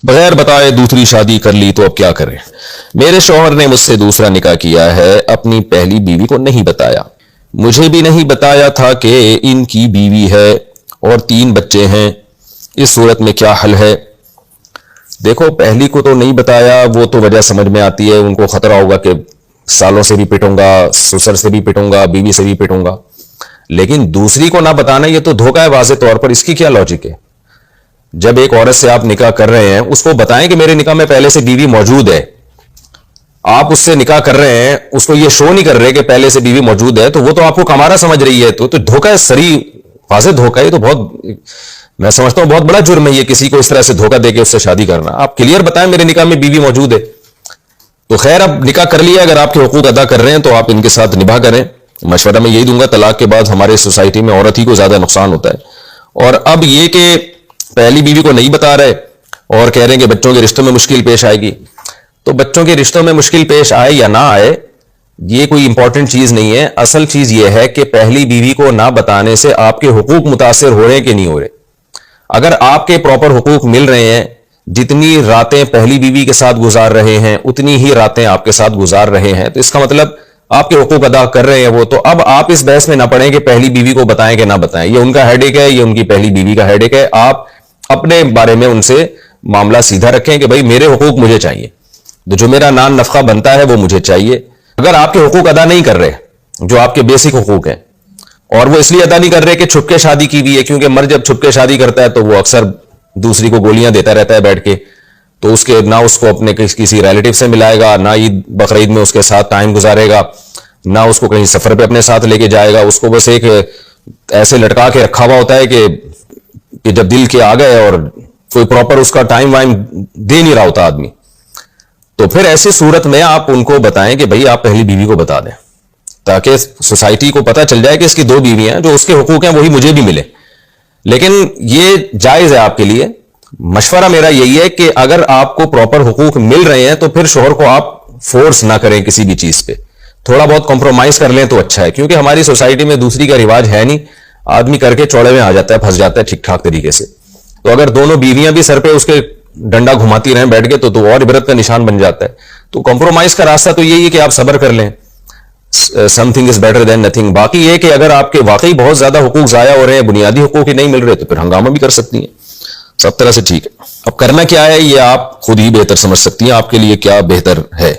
بغیر بتائے دوسری شادی کر لی تو اب کیا کریں؟ میرے شوہر نے مجھ سے دوسرا نکاح کیا ہے، اپنی پہلی بیوی کو نہیں بتایا، مجھے بھی نہیں بتایا تھا کہ ان کی بیوی ہے اور 3 بچے ہیں، اس صورت میں کیا حل ہے؟ دیکھو، پہلی کو تو نہیں بتایا، وہ تو وجہ سمجھ میں آتی ہے، ان کو خطرہ ہوگا کہ سالوں سے بھی پٹوں گا، سسر سے بھی پٹوں گا، بیوی سے بھی پٹوں گا، لیکن دوسری کو نہ بتانا یہ تو دھوکہ ہے واضح طور پر۔ اس کی کیا لاجک ہے؟ جب ایک عورت سے آپ نکاح کر رہے ہیں، اس کو بتائیں کہ میرے نکاح میں پہلے سے بیوی موجود ہے، آپ اس سے نکاح کر رہے ہیں، اس کو یہ شو نہیں کر رہے کہ پہلے سے بیوی موجود ہے، تو وہ تو آپ کو کمارا سمجھ رہی ہے، تو دھوکہ ہے، صریح واضح دھوکہ ہے۔ یہ تو بہت، میں سمجھتا ہوں بہت بڑا جرم ہے یہ، کسی کو اس طرح سے دھوکہ دے کے اس سے شادی کرنا۔ آپ کلیئر بتائیں میرے نکاح میں بیوی موجود ہے، تو خیر اب نکاح کر لیا، اگر آپ کے حقوق ادا کر رہے ہیں تو آپ ان کے ساتھ نباہ کریں۔ مشورہ میں یہی دوں گا، طلاق کے بعد ہمارے سوسائٹی میں عورت ہی کو زیادہ نقصان ہوتا ہے۔ اور اب یہ کہ پہلی بیوی کو نہیں بتا رہے اور کہہ رہے ہیں کہ بچوں کے رشتوں میں مشکل پیش آئے گی، تو بچوں کے رشتوں میں مشکل پیش آئے یا نہ آئے یہ کوئی امپورٹنٹ چیز نہیں ہے، اصل چیز یہ ہے کہ پہلی بیوی کو نہ بتانے سے آپ کے حقوق متاثر ہو رہے ہیں کہ نہیں ہو رہے۔ اگر آپ کے پراپر حقوق مل رہے ہیں، جتنی راتیں پہلی بیوی کے ساتھ گزار رہے ہیں اتنی ہی راتیں آپ کے ساتھ گزار رہے ہیں، تو اس کا مطلب آپ کے حقوق ادا کر رہے ہیں وہ، تو اب آپ اس بحث میں نہ پڑیں کہ پہلی بیوی کو بتائیں کہ نہ بتائیں، یہ ان کا ہیڈ ایک ہے، یہ ان کی پہلی بیوی کا ہیڈ ایک ہے۔ آپ اپنے بارے میں ان سے معاملہ سیدھا رکھیں کہ بھائی میرے حقوق مجھے چاہیے، جو میرا نان نفقہ بنتا ہے وہ مجھے چاہیے۔ اگر آپ کے حقوق ادا نہیں کر رہے، جو آپ کے بیسک حقوق ہیں، اور وہ اس لیے ادا نہیں کر رہے کہ چھپ کے شادی کی بھی ہے، کیونکہ مرد جب چھپ کے شادی کرتا ہے تو وہ اکثر دوسری کو گولیاں دیتا رہتا ہے بیٹھ کے، تو اس کے نہ اس کو اپنے کسی ریلیٹو سے ملائے گا، نہ عید بقرعید میں اس کے ساتھ ٹائم گزارے گا، نہ اس کو کہیں سفر پہ اپنے ساتھ لے کے جائے گا، اس کو بس ایک ایسے لٹکا کے رکھا ہوا ہوتا ہے کہ جب دل کے آ گئے اور کوئی پراپر اس کا ٹائم وائم دے نہیں رہا ہوتا آدمی، تو پھر ایسی صورت میں آپ ان کو بتائیں کہ بھئی آپ پہلی بیوی کو بتا دیں، تاکہ سوسائٹی کو پتہ چل جائے کہ اس کی 2 بیویاں ہیں، جو اس کے حقوق ہیں وہی مجھے بھی ملے۔ لیکن یہ جائز ہے آپ کے لیے، مشورہ میرا یہی ہے کہ اگر آپ کو پراپر حقوق مل رہے ہیں تو پھر شوہر کو آپ فورس نہ کریں کسی بھی چیز پہ، تھوڑا بہت کمپرومائز کر لیں تو اچھا ہے، کیونکہ ہماری سوسائٹی میں دوسری کا رواج ہے نہیں، آدمی کر کے چوڑے میں آ جاتا ہے، پھنس جاتا ہے ٹھیک ٹھاک طریقے سے۔ تو اگر دونوں بیویاں بھی سر پہ اس کے ڈنڈا گھماتی رہیں بیٹھ کے تو اور عبرت کا نشان بن جاتا ہے۔ تو کمپرومائز کا راستہ تو یہی ہے کہ آپ صبر کر لیں، some thing is better than nothing. باقی یہ کہ اگر آپ کے واقعی بہت زیادہ حقوق ضائع ہو رہے ہیں، بنیادی حقوق ہی نہیں مل رہے، تو پھر ہنگامہ بھی کر سکتی ہیں، سب طرح سے ٹھیک ہے۔ اب کرنا کیا ہے یہ آپ خود ہی بہتر سمجھ سکتی ہیں، آپ کے لیے کیا بہتر ہے۔